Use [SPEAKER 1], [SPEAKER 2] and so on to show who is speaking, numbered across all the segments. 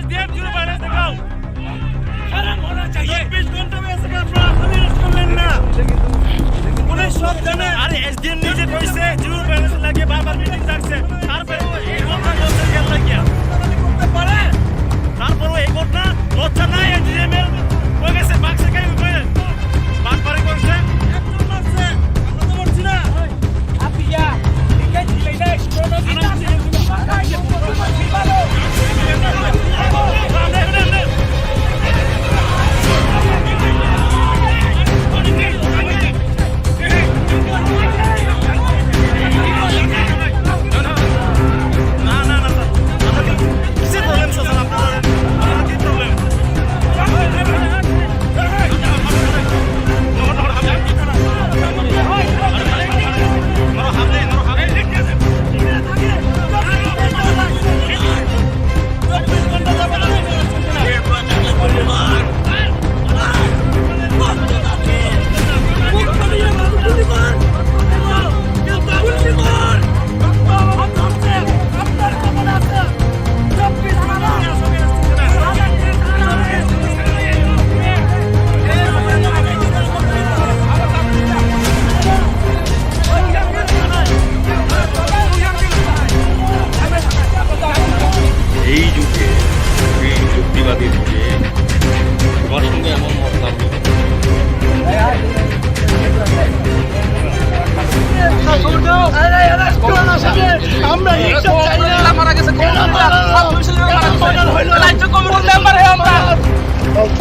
[SPEAKER 1] SDF zero balance দেখাও খারাপ होना चाहिए 24 ঘন্টা में ऐसे का पुलिस করলেন না পুলিশ সব জানে আরে SDF নিজে কইছে জিরো ব্যালেন্স লাগে বারবার মিটিং ডাকছে তারপরে এই ঘটনা বলতে গেল লাগিয়া করতে পারে তারপরে এই ঘটনা লজ্জা নাই SDF এর কই গেছে বাক্সে কাই কই বারবারই করছে একজন মারছে আমরা তো মরছি না আপিয়া ঠিক আছে লেশ কোন দিন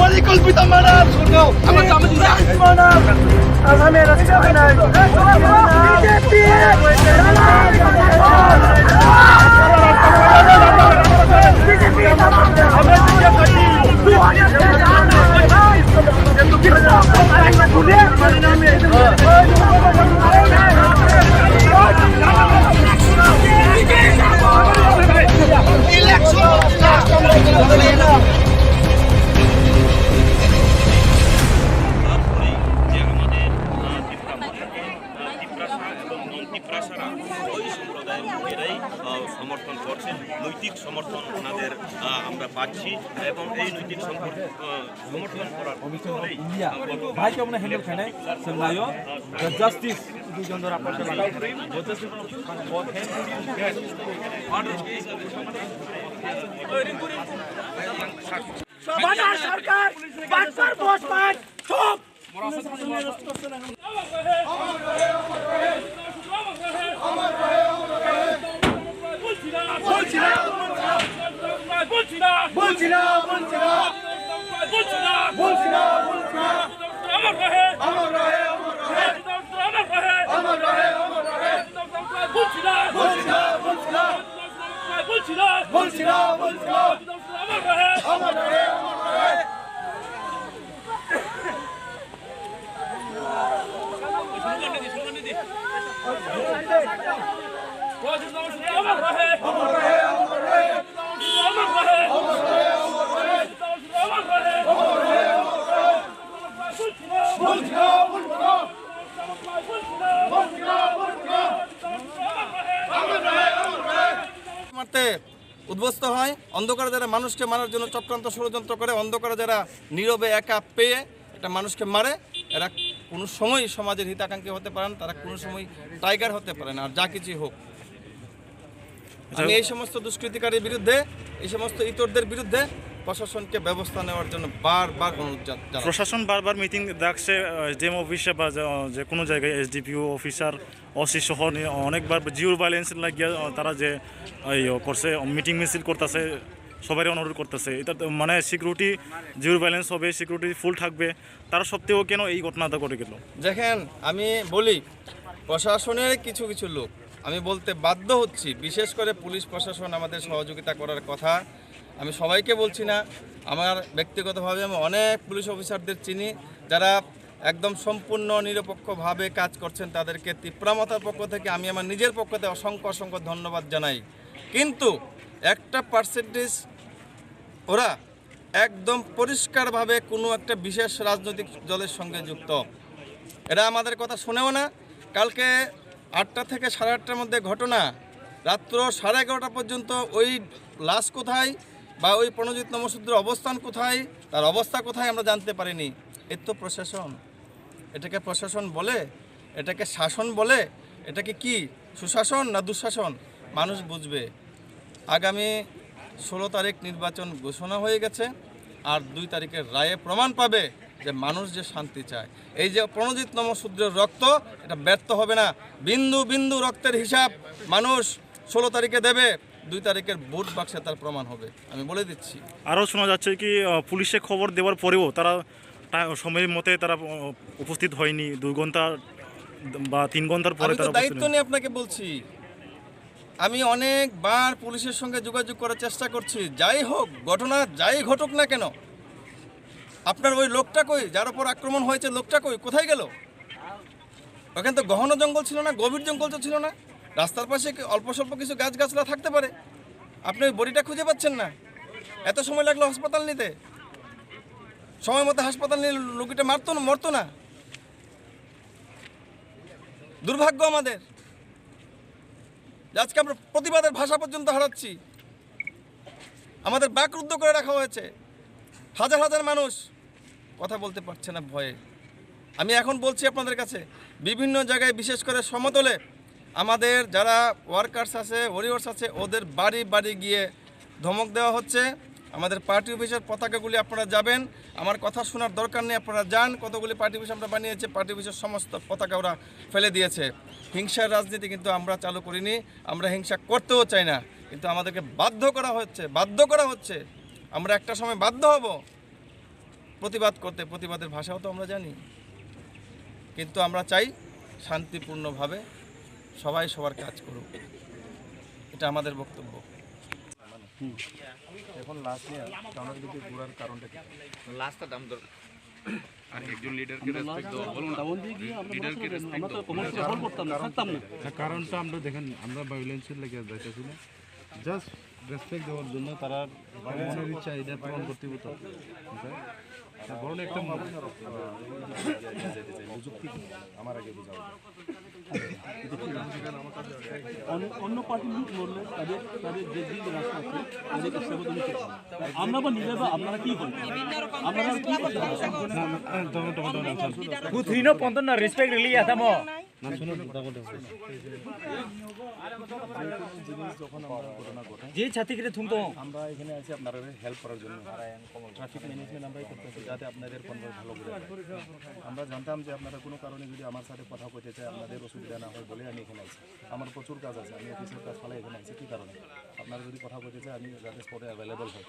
[SPEAKER 1] পরিকল্পিত মারা আমরা জামাতি মারা আসামে রাস্তা নাই বিজেপি সমর্থন করছেন নৈতিক সমর্থন ওনাদের আমরা পাচ্ছি এবং এই নৈতিক সমর্থন করার
[SPEAKER 2] भाई को अपने हैंडल खाने सुनायो जस्टिस দুজন ধরে আপনাদের
[SPEAKER 1] বাজার সরকার বাজার বস পাঁচ সব উদ্বস্ত হয় অন্ধকারে যারা মানুষকে মারার জন্য চক্রান্ত ষড়যন্ত্র করে অন্ধকারে যারা নীরবে একা পেয়ে একটা মানুষকে মারে এরা কোনো সময় সমাজের হিতাকাঙ্ক্ষী হতে পারেন তারা কোনো সময় টাইগার হতে পারে না আর যা কিছু হোক আমি এই সমস্ত দুষ্কৃতিকারীর বিরুদ্ধে এই সমস্ত ইতরদের বিরুদ্ধে প্রশাসনকে ব্যবস্থা নেওয়ার জন্য বারবার অনুরোধ জানাই
[SPEAKER 3] প্রশাসন বারবার মিটিং ডাকছে জেম অফিসে বা যে কোনো জায়গায় এসডিপিও অফিসার ওসি সহ অনেকবার জিরো ব্যালেন্স লাগিয়ে তারা যে করছে মিটিং মিছিল করতেছে সবারই অনুরোধ করতেছে এটা মানে সিকিউরিটি জিরো ব্যালেন্স হবে সিকিউরিটি ফুল থাকবে তারা সত্ত্বেও কেন এই ঘটনাটা করে গেল
[SPEAKER 1] দেখেন আমি বলি প্রশাসনের কিছু কিছু লোক আমি বলতে বাধ্য হচ্ছি বিশেষ করে পুলিশ প্রশাসন আমাদের সহযোগিতা করার কথা আমি সবাইকে বলছি না আমার ব্যক্তিগতভাবে আমি অনেক পুলিশ অফিসারদের চিনি যারা একদম সম্পূর্ণ নিরপেক্ষভাবে কাজ করছেন তাদেরকে তীব্রমতার পক্ষ থেকে আমি আমার নিজের পক্ষ থেকে অসংখ্য ধন্যবাদ জানাই কিন্তু একটা পার্সেন্টেজ ওরা একদম পরিষ্কারভাবে কোনো একটা বিশেষ রাজনৈতিক দলের সঙ্গে যুক্ত এরা আমাদের কথা শুনেও না কালকে 8টা থেকে 8:30টার মধ্যে ঘটনা রাত্র 11:30 পর্যন্ত ওই লাশ কোথায় বা ওই প্রণজিৎ নমশূদ্রের অবস্থান কোথায়, তার অবস্থা কোথায় আমরা জানতে পারিনি। এর তো প্রশাসন, এটাকে প্রশাসন বলে, এটাকে শাসন বলে, এটাকে কি সুশাসন না দুঃশাসন মানুষ বুঝবে। আগামী 16 তারিখ নির্বাচন ঘোষণা হয়ে গেছে, আর 2 তারিখের রায়ে প্রমাণ পাবে যে মানুষ যে শান্তি চায়। এই যে প্রণজিৎ নমশূদ্রের রক্ত, এটা ব্যর্থ হবে না। বিন্দু বিন্দু রক্তের হিসাব মানুষ 16 তারিখে দেবে, 2 তারিখের ভোট বাক্সে তার প্রমাণ হবে, আমি বলে দিচ্ছি।
[SPEAKER 3] আরও শোনা যাচ্ছে কি পুলিশে খবর দেওয়ার পরেও তারা সময়ের মতে তারা উপস্থিত হয়নি, 2 ঘন্টা বা 3 ঘন্টার পরে
[SPEAKER 1] আমি তো
[SPEAKER 3] তারা
[SPEAKER 1] দায়িত্ব নিয়ে আপনাকে বলছি, আমি অনেকবার পুলিশের সঙ্গে যোগাযোগ করার চেষ্টা করছি। যাই হোক ঘটনা, যাই ঘটুক না কেন, আপনার ওই লোকটা কই, যার উপর আক্রমণ হয়েছে, লোকটা কই, কোথায় গেল? ওখানে তো গহন জঙ্গল ছিল না, গভীর জঙ্গল তো ছিল না, রাস্তার পাশে অল্প স্বল্প কিছু গাছগাছলা থাকতে পারে। আপনি ওই বডিটা খুঁজে পাচ্ছেন না, এত সময় লাগলো হাসপাতাল নিতে। সময় মতো হাসপাতাল নিলে রোগীটা মরতো না। দুর্ভাগ্য আমাদের, আজকে আমরা প্রতিবাদের ভাষা পর্যন্ত হারাচ্ছি। আমাদের বাকরুদ্ধ করে রাখা হয়েছে, হাজার হাজার মানুষ কথা বলতে পারছে না ভয়ে। আমি এখন বলছি আপনাদের কাছে, বিভিন্ন জায়গায় বিশেষ করে সমতলে আমাদের যারা ওয়ার্কার্স আছে, ওয়ারিয়র্স আছে, ওদের বাড়ি বাড়ি গিয়ে ধমক দেওয়া হচ্ছে। আমাদের পার্টি অফিসের পতাকাগুলি আপনারা যাবেন, আমার কথা শোনার দরকার নেই, আপনারা যান। কতগুলি পার্টি অফিস আমরা বানিয়েছি, পার্টি অফিসের সমস্ত পতাকা ওরা ফেলে দিয়েছে। হিংসার রাজনীতি কিন্তু আমরা চালু করিনি, আমরা হিংসা করতেও চাই না, কিন্তু আমাদেরকে বাধ্য করা হচ্ছে। আমরা একটা সময় বাধ্য হব প্রতিবাদ করতে, প্রতিবাদের ভাষাও তো আমরা জানি, কিন্তু আমরা চাই শান্তিপূর্ণভাবে সবাই সবার কাজ করুক, এটা আমাদের বক্তব্য।
[SPEAKER 4] এখন লাস্ট নিয়ে টাউনের দিকে ঘোরার কারণটা কি?
[SPEAKER 5] লাস্টটা দাম দর আর একজন লিডারকে রেসপেক্ট দেওয়া বলো না, লিডারকে রেসপেক্ট দাও।
[SPEAKER 4] কারণটা আমরা দেখেন, আমরা ভায়োলেন্সের লেগে যাইতেছি না, জাস্ট রেসপেক্ট দেওয়ার জন্য তারা মনের ইচ্ছা এটা পূরণ করতে হতো। বরং একটা প্রযুক্তি আমার আগে বোঝা
[SPEAKER 2] অন্য পার্টির লোক লড়লে তাদের যে দিন রাস্তা আছে তাদেরকে সেবা দিতে আমরা বা নিজে বা আপনারা কি করেন, আপনারা কি
[SPEAKER 6] Kutrino ponton na respect really atamo.
[SPEAKER 4] না শুনুন, যখন আমরা ঘটনা ঘটাই,
[SPEAKER 6] Je chati kire thum to.
[SPEAKER 4] আমরা এখানে আছি আপনারা হেল্প করার জন্য। ট্রাফিক ম্যানেজমেন্ট আমরাই করতেছি যাতে আপনাদের কনভয় ভালো করে হয়। আমরা জানতাম যে আপনারা কোনো কারণে যদি আমার সাথে কথা বলতে চায় আপনাদের অসুবিধা না হয় বলে আমি এখানে আছি। আমার প্রচুর কাজ আছে, আমি অফিসের কাজ ফলে এখানে আছি। কী কারণে আপনারা যদি কথা বলতে চায় আমি যাতে স্পটে অ্যাভেলেবল হয়।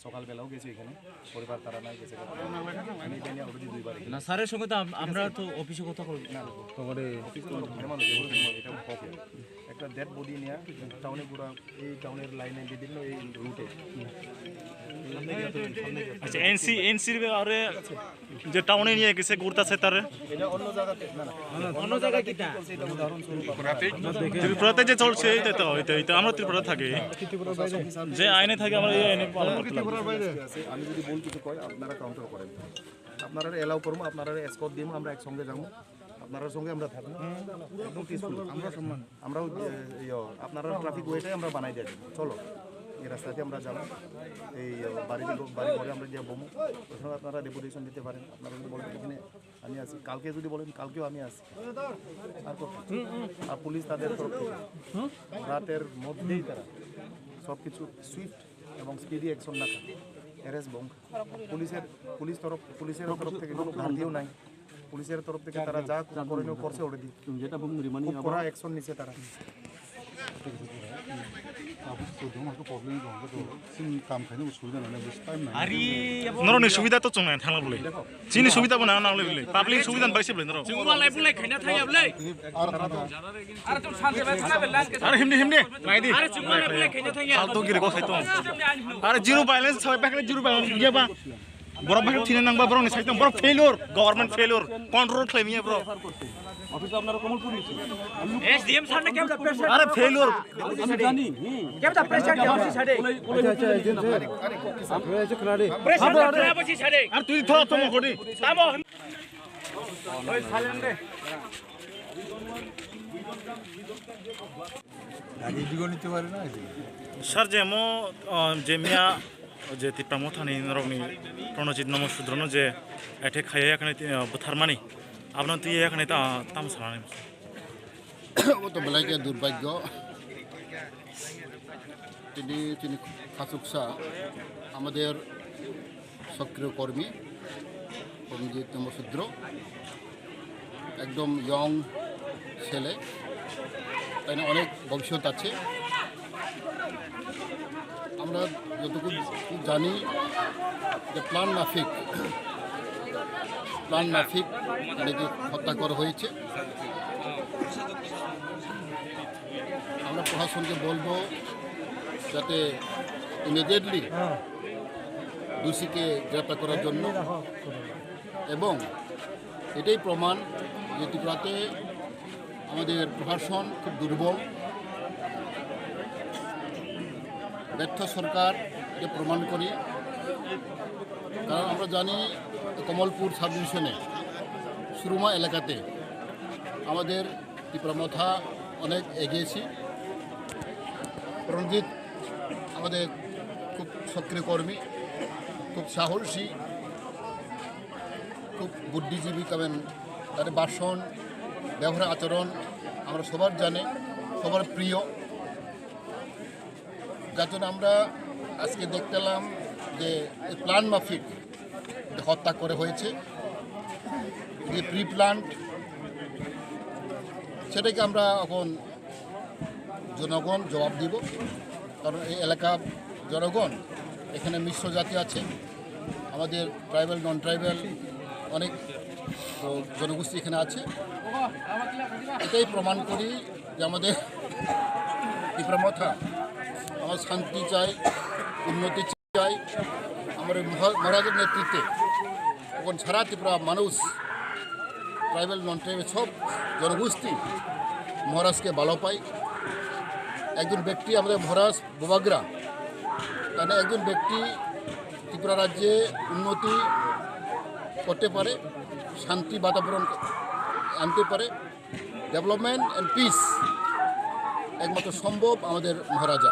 [SPEAKER 4] সকালবেলাও গেছি এখানে, পরিবার তারা নাই গেছে, আমি এটা নিয়ে অলরেডি 2 বার
[SPEAKER 6] না স্যারের সঙ্গে তো আমরা তো অফিসে কথা বলি
[SPEAKER 4] এটা হবে একটা ডেড বডি নিয়ে টাউনে পুরো এই টাউনের লাইনে বিভিন্ন এই রুটে
[SPEAKER 3] আচ্ছা এনসির আরে যে টাউনে নিয়ে গেছে ঘুরতেছে তার
[SPEAKER 4] এটা অন্য জায়গাতে না
[SPEAKER 6] অন্য জায়গায় কিটা
[SPEAKER 4] এটা উদাহরণস্বরূপ
[SPEAKER 3] ত্রিপুরাতে যে চলছে এইটা আমরা ত্রিপুরা থাকি, যে আইনে থাকে আমরা এই আইনে পালন করতে লাগবে।
[SPEAKER 4] আমি যদি ভুল কিছু কই আপনারা কাউন্টার করেন, আপনারা এলাও করবো, আপনারা এসকর্ট দিব, আমরা একসঙ্গে যাবো, আপনার সঙ্গে আমরা থাকবো একদম পিসফুল। আমরা সম্মান আমরাও আপনারা ট্রাফিক ওয়েটাই আমরা বানাই দিয়ে দেবো। চলো এই রাস্তাতে আমরা যাবো, এই বাড়ি ঘরে আমরা গিয়ে বমো, ওখানে আপনারা ডেপুটেশন দিতে পারেন। আপনারা যদি বলেন এখানে আমি আছি, কালকে যদি বলেন কালকেও আমি আছি। আর পুলিশ তাদের তরফ থেকে রাতের মধ্যেই তারা সব কিছু সুইফট এবং স্পিডি অ্যাকশন না থাকে, অ্যারেস্ট বং পুলিশের তরফ থেকে কোনো ঘাটতিও নাই। পুলিশের তরফ থেকে তারা যা করণীয় করছে অলরেডি,
[SPEAKER 2] যেটা
[SPEAKER 4] খুব কড়া অ্যাকশন নিছে তারা।
[SPEAKER 3] নরনি সুবিধা তো চলে থানা বলে চিনি সুবিধা বনা না বলে পাবলিক সুবিধা পাইছে বলে নর
[SPEAKER 6] Chungwa lai pulai khaina thai ablai. Are tum shante bai khana belan ke.
[SPEAKER 3] আরে হিমনি লাই দি
[SPEAKER 6] Are chungwa lai pulai khaina thai.
[SPEAKER 3] ফালতু গিরে কো খাইতো আরে জিরো ব্যালেন্স সবাই পাকলে জিরো ব্যালেন্স গিয়াবা বড় ভাগ থিনে নাংবা বড় নি সাইতো বড় ফেলিওর গভর্নমেন্ট ফেলিওর কন্ট্রোল ক্লেমিয়া ব্রো
[SPEAKER 2] অফিসে আপনারা কমলপুর নিচ্ছেন
[SPEAKER 6] SDM sir ne kemta pressure.
[SPEAKER 3] আরে ফেলিওর
[SPEAKER 2] আমি জানি
[SPEAKER 6] Kemta pressure ke hosi chade. Pressure ke hosi chade.
[SPEAKER 3] আর তুই থো তো মকড়ি
[SPEAKER 6] Tamo.
[SPEAKER 3] স্যার যে মো যে মিয়া যে টিপ্রামথানি নরকনি প্রণজিৎ নমস্রুদ্রন যে এঠে খাইয়ে এখানে বুথারমানি আপনার তুই এখানে তাম সারানি
[SPEAKER 7] তো বেলাকে দুর্ভাগ্য তিনি খাসুকসা আমাদের সক্রিয় কর্মী প্রণজিৎ নমশূদ্র একদম ইয়ং ছেলে, তাই না অনেক ভবিষ্যৎ আছে। আমরা যতটুকু জানি যে প্ল্যান মাফিক এটাকে হত্যা করা হয়েছে। আমরা প্রশাসনকে বলবো যাতে ইমিডিয়েটলি দোষীকে গ্রেপ্তার করার জন্য, এবং এটাই প্রমাণ যে ত্রিপুরাতে আমাদের প্রশাসন খুব দুর্বল, ব্যর্থ সরকারকে প্রমাণ করি। কারণ আমরা জানি কমলপুর সাব ডিভিশনে সুরমা এলাকাতে আমাদের ত্রিপুরামথা অনেক এগিয়েছি। প্রণজিৎ আমাদের খুব সক্রিয় কর্মী, খুব সাহসী, খুব বুদ্ধিজীবী, কারণ তাদের ভাষণ ব্যবহার আচরণ আমরা সবার জানে, সবার প্রিয়। যার জন্য আমরা আজকে দেখতে পেলাম যে প্ল্যান মাফিক হত্যা করে হয়েছে, যে প্রি প্ল্যান্ট, সেটাকে আমরা এখন জনগণ জবাব দিব। কারণ এই এলাকা জনগণ এখানে মিশ্র জাতি আছে, আমাদের ট্রাইবাল নন ট্রাইবাল অনেক জনগোষ্ঠী এখানে আছে। এটাই প্রমাণ করি যে আমাদের ত্রিপুরামথা আমার শান্তি চাই, উন্নতি চাই। আমাদের মহারাজের নেতৃত্বে এখন সারা ত্রিপুরা মানুষ, ট্রাইবাল নন ট্রাইবাল সব জনগোষ্ঠী মহারাজকে ভালো পায়। একজন ব্যক্তি আমাদের মহারাজ বোবাগ্রা, মানে একজন ব্যক্তি ত্রিপুরা রাজ্যে উন্নতি করতে পারে, শান্তি বাতাবরণ আনতে পারে, ডেভেলপমেন্ট অ্যান্ড পিস একমাত্র সম্ভব আমাদের মহারাজা।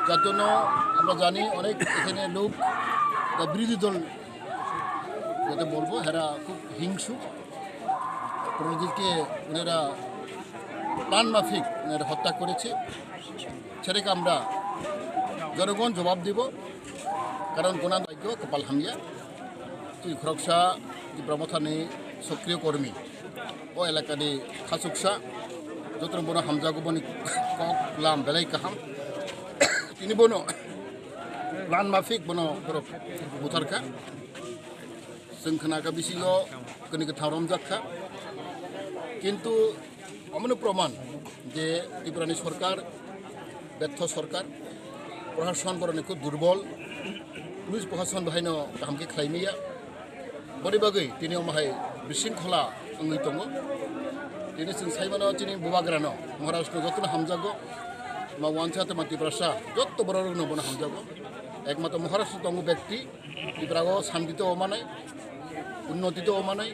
[SPEAKER 7] যার জন্য আমরা জানি অনেক এখানে লোক বিরোধী দল যাতে বলবো এরা খুব হিংসু। প্রণজিৎকে ওনারা প্ল্যান মাফিক ওনারা হত্যা করেছে, সেটাকে আমরা জনগণ জবাব দিব। কারণ গোনা ভাগ্য কপাল হামিয়া তুই খরকসা ত্রিপুরামথানি সক্রিয় কর্মী ও এলাকানি খাসুকসা যত বনো হামজাগো বনি কক লাম বেলাই কাহাম তিনি বনো প্ল্যান মাফিক বনো বুথারখা जों खोनाखा बिसिल' गोनो गोथाव रमजाखा। কিন্তু অমন প্রমাণ যে ত্রিপুরানি সরকার ব্যর্থ সরকার, প্রশাসন বরং খুব দুর্বল, পুলিশ প্রশাসন বাহাইন গাহাमके खालायनाया बरे बागै दिनै माहाय बिशृंखला अंगै दङ। दिनै जों साइमानो दिनै बुबाग्रानो महाराष्ट्र जतन हामजागो मा वानसाते मा ত্রিপুরাসা যত বড় বড় হামজাগো। একমাত্র মহারাষ্ট্র দङ ব্যক্তি ত্রিপুরাগো শান্তিতে অমানায়, উন্নতিতে অমানায়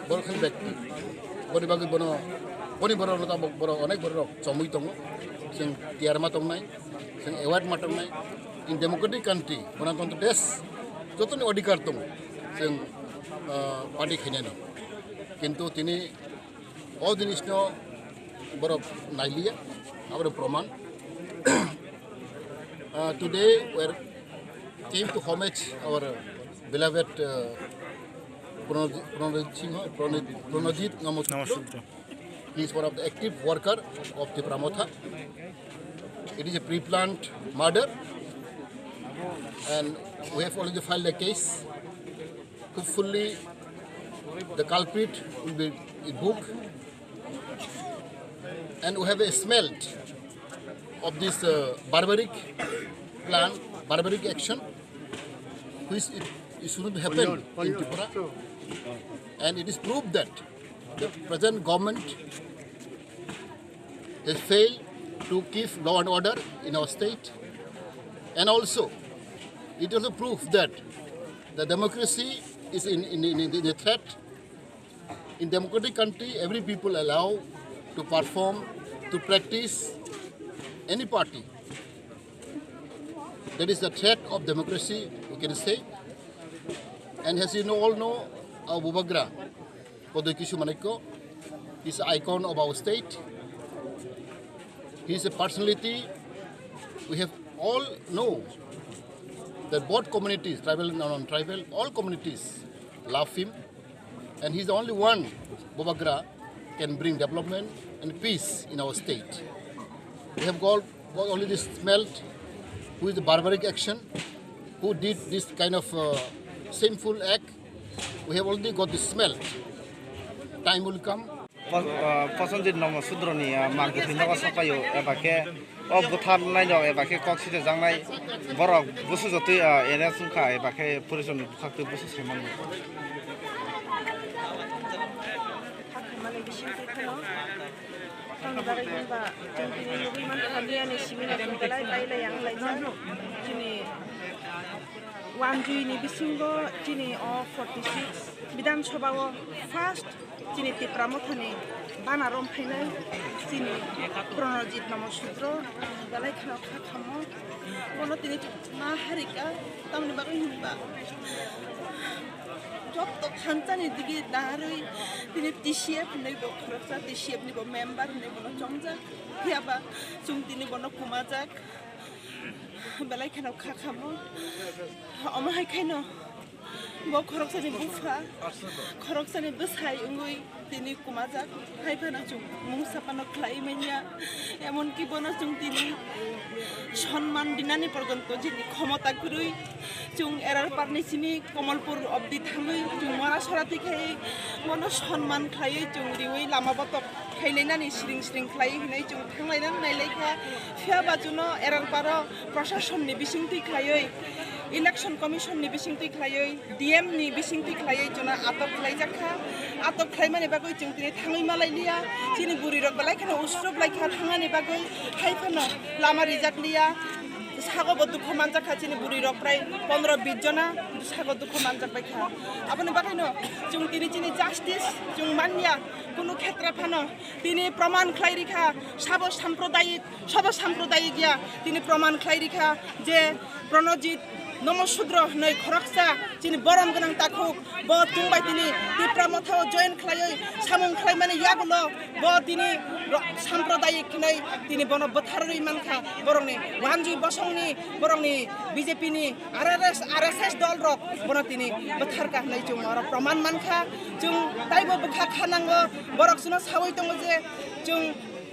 [SPEAKER 7] বড়খান ব্যক্তি बरे बागै बनो बनि बर' बर' अनेक बर' चमै दङ। जों टियारमा दंनाय, जों एवार्ड मा दंनाय, इन डेमोक्रेटिक कान्ट्रि गणतन्त्र देश जतनि अधिकार दङ जों पार्टी खायनानै। किन्तु दिनै अ जिनिसनो बर' नायलिया आरो प्रमाण। Today we came to homage our beloved Pranajit Namaskar. He is one of the active worker of Tripura Motha. It is a pre-planned murder, and we have already filed a case. Hopefully, the culprit will be booked, and we have a smelt of this barbaric plan, barbaric action, which it shouldn't happen in Tripura. And it is proved that the present government has failed to keep law and order in our state. And also, it also proves that the democracy is in a threat. In democratic country, every people allow to perform, to practice any party. That is the threat of democracy, we can say. And as you all know, our Bubagra, Podoy Kishu Maneko, is an icon of our state. He is a personality. We have all know that both communities, tribal and non-tribal, all communities love him. And he's the only one, Bubagra, can bring development and peace in our state. We have got only this smelt, who is the barbaric action, who did this kind of shameful act. We have already got the smell. Time will come.
[SPEAKER 8] पसंदीद नम सुद्रनी मांग फिनगा सकायो एबाके ओ बुथार नाइनो एबाके कक्सिते जांनाय बरक बुसु जति एने सुखा एबाके पुलिसन खाक्ते बुसु सेमान
[SPEAKER 9] Wanjuni bisingo jini o 46 bidan sobawo first jini tipramothani banarom phainai jini pronojit namo sudro dalai khana khamo kono tini ma harika tamni bagai himba jotto khancani digi darui tini tisiep nei bo khropsa tisiep ni bo member nei bo chomja hiaba chung tini bono kumajak belai khana khamo Omahai kaino, bo khoroksani bufa, khoroksani besai ungui tini kumajak, hai pana chung mungsapano khlai menya, emon ki bono chung tini সম্মান দিনানি পর্যন্ত যিনি ক্ষমতা করুই চুং error পারনি চিনি কমলপুর অবধি থাঙই চুং মরা সরাতি খাই মনো সম্মান খাই চুং রিউই লামা বতক খাইলাইনানি সিরিং সিরিং খাই হিনাই চুং থাংলাইনান নাইলাইখা ফিয়া বাজুনো এরার পার প্রশাসননি বিসিংতি খাই ইলেকশন কমিশননি বিসিংতি খাই ডিএম নি বিসিংতি খাই জনা আটক খাইজাখা আটক খাই মানে বাগৈ চুং তিনি থাঙই মালাইলিয়া চিনি বুড়ি রক লাইখানো উস্রব লাইখা থাঙানি বাগৈ হাইফানো লামা রিজাক লিয়া সাগর দুঃখ মানজাক খাচিনি বুড়ি রক প্রায় 15-20 জনা সাগর দুঃখ মানজাক বাইখা আপনি বাকাইনো চুং তিনি চিনি জাস্টিস চুং মানিয়া কোনো ক্ষেত্রে ফানো তিনি প্রমাণ খাই রেখা সব সাম্প্রদায়িক গিয়া তিনি প্রমাণ খাই রেখা যে প্রণজিৎ নমশূদ্র নয় খরকসা যিনি বরম গনাং তাকুক ব তুংবাই তিনি তিপ্রা মথাও জয়েন খাই সামুং খাই মানে ইয়াগুলো ব তিনি সাম্প্রদায়িক নয় তিনি বন বথারই মানখা বরংনি ওয়ানজি বসংনি বরংনি বিজেপি নি আরএসএস দল রক বন তিনি বথারকা নাই চুং আর প্রমাণ মানখা চুং তাইবো বখা খানাঙ্গ বরক সুনো সাওই দङ যে চুং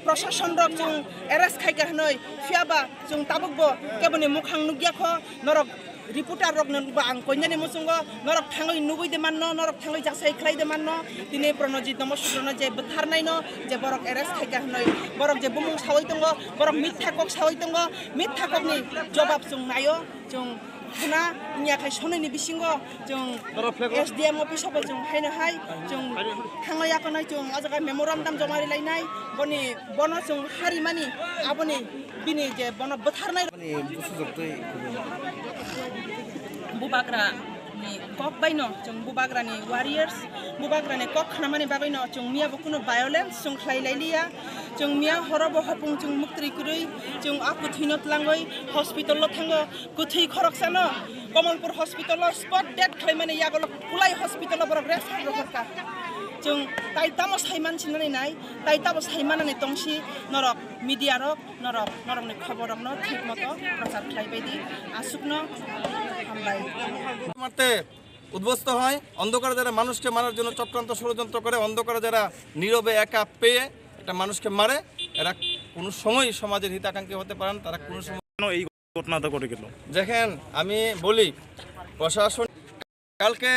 [SPEAKER 9] প্রশাসন রক চুং এরেস খাইকা হনই ফিয়াবা চুং তাবুকবো কেবনি মুখাং নুগিয়াখ নরক रिपोर्टर रक नंबा आं कन्यानि मुसुंग नरक थांगै नुगै दे माननो नरक थांगै जासाय खलाय दे माननो दिनै प्रणजित नमस्कारनो जे बथारनायनो जे बरक एरेस्ट खायगा हनै बरक जे बुमुं सावै दङ बरक मिथ्याकक सावै दङ मिथ्याककनि जवाब जों नायो जों खुना नियाखाय सनैनि बिसिंग जों एसडीएम अफिसाव जों हायनो हाय जों थांगै आकनाय जों आजागा मेमोरेन्डाम जमारि लायनाय बनि बन जों हारिमानि आबनि बिनि जे बन बथारनाय Bubagra ni kok baino jong Bubagra ni warriors Bubagra ni kok khnamani babaino jong mia bokuno violence jong khlailailia jong mia horobo hopung jong muktri kurui jong aku thinot langoi hospital lo thango kuthei khoroksano Kamalpur hospital lo spot dead khlaimani yagolo kulai hospital lo borok rest roka jong tai tamo saiman sinani nai tai tamo saimanani tongsi norok media rok norok ni khobor rok no thik moto prachar khlaibaidi asukno
[SPEAKER 1] মারতে উদ্বস্ত হয় অন্ধকারে যারা মানুষকে মারার জন্য চক্রান্ত ষড়যন্ত্র করে অন্ধকারে যারা নীরবে একা পেয়ে একটা মানুষকে মারে এরা কোনো সময় সমাজের হিতাকাঙ্ক্ষী হতে পারেন তারা কোনো সময়
[SPEAKER 3] এই ঘটনাটা ঘটে গেল
[SPEAKER 1] দেখেন আমি বলি প্রশাসন কালকে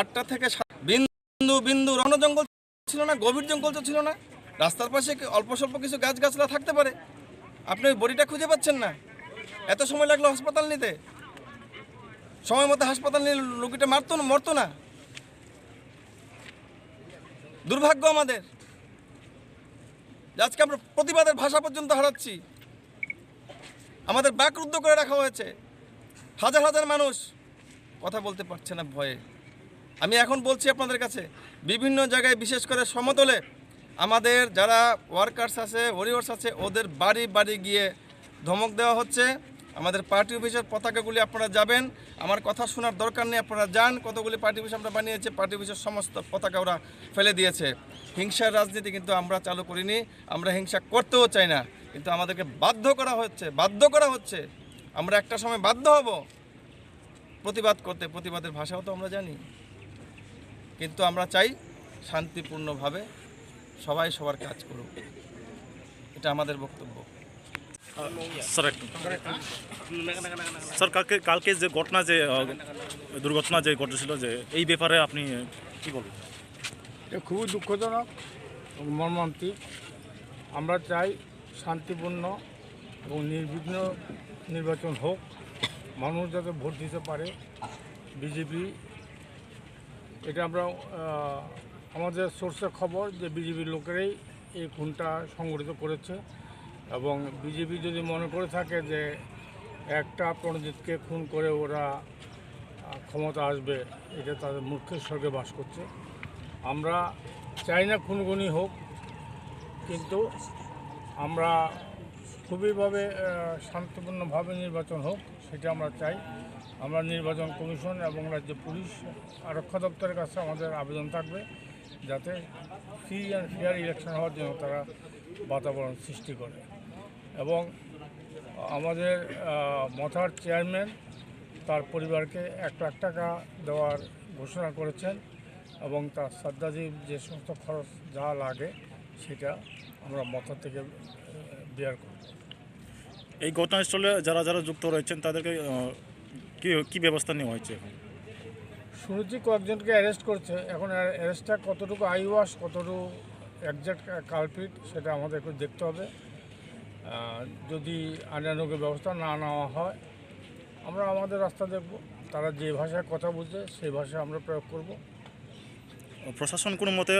[SPEAKER 1] 8টা থেকে বিন্দু বিন্দু রণ জঙ্গল ছিল না গভীর জঙ্গল তো ছিল না রাস্তার পাশে অল্প স্বল্প কিছু গাছগাছলা থাকতে পারে আপনি বডিটা খুঁজে পাচ্ছেন না এত সময় লাগলো হাসপাতাল নিতে সময় মতো হাসপাতাল নিয়ে রোগীটা মরতো না দুর্ভাগ্য আমাদের আজকে আমরা প্রতিবাদের ভাষা পর্যন্ত হারাচ্ছি আমাদের বাকরুদ্ধ করে রাখা হয়েছে হাজার হাজার মানুষ কথা বলতে পারছে না ভয়ে আমি এখন বলছি আপনাদের কাছে বিভিন্ন জায়গায় বিশেষ করে সমতলে আমাদের যারা ওয়ার্কার্স আছে ওয়ারিয়র্স আছে ওদের বাড়ি বাড়ি গিয়ে ধমক দেওয়া হচ্ছে আমাদের পার্টি অফিসের পতাকাগুলি আপনারা যাবেন, আমার কথা শোনার দরকার নেই, আপনারা যান। কতগুলি পার্টি অফিস আমরা বানিয়েছি, পার্টি অফিসের সমস্ত পতাকা ওরা ফেলে দিয়েছে। হিংসার রাজনীতি কিন্তু আমরা চালু করিনি, আমরা হিংসা করতেও চাই না, কিন্তু আমাদেরকে বাধ্য করা হচ্ছে। আমরা একটা সময় বাধ্য হব প্রতিবাদ করতে, প্রতিবাদের ভাষাও তো আমরা জানি, কিন্তু আমরা চাই শান্তিপূর্ণভাবে সবাই সবার কাজ করুক, এটা আমাদের বক্তব্য।
[SPEAKER 3] স্যার স্যার কালকে যে ঘটনা, যে দুর্ঘটনা যে ঘটেছিল, যে এই ব্যাপারে আপনি কি বলবেন?
[SPEAKER 10] এটা খুবই দুঃখজনক এবং মর্মান্তিক। আমরা চাই শান্তিপূর্ণ এবং নির্বিঘ্ন নির্বাচন হোক, মানুষ যাতে ভোট দিতে পারে। বিজেপি, এটা আমরা আমাদের সোর্সের খবর যে বিজেপির লোকেরাই এই খুনটা সংগঠিত করেছে, এবং বিজেপি যদি মনে করে থাকে যে একটা প্রণজিৎকে খুন করে ওরা ক্ষমতা আসবে, এটা তাদের মূর্খের স্বর্গে বাস করছে। আমরা চাই না খুনগুনি হোক, কিন্তু আমরা খুবইভাবে শান্তিপূর্ণভাবে নির্বাচন হোক সেটা আমরা চাই। আমরা নির্বাচন কমিশন এবং রাজ্য পুলিশ আরক্ষা দপ্তরের কাছে আমাদের আবেদন থাকবে যাতে ফ্রি অ্যান্ড ফেয়ার ইলেকশন হওয়ার জন্য তারা বাতাবরণ সৃষ্টি করে। এবং আমাদের মথার চেয়ারম্যান তার পরিবারকে 1 লাখ টাকা দেওয়ার ঘোষণা করেছেন, এবং তার শ্রদ্ধাজীব যে সমস্ত খরচ যা লাগে সেটা আমরা মথা থেকে বেয়ার করব।
[SPEAKER 3] এই ঘটনাস্থলে যারা যারা যুক্ত রয়েছেন তাদেরকে কি ব্যবস্থা নেওয়া হয়েছে?
[SPEAKER 10] শুনেছি কয়েকজনকে অ্যারেস্ট করছে। এখন অ্যারেস্টটা কতটুকু আইওয়াশ, কতটুকু একজ্যাক্ট কালপিট সেটা আমাদের একটু দেখতে হবে। যদি আইনানুগ ব্যবস্থা না নেওয়া হয় আমরা আমাদের রাস্তা দেখব। তারা যে ভাষায় কথা বুঝে সেই ভাষা আমরা প্রয়োগ করব।
[SPEAKER 3] প্রশাসন কোনো মতে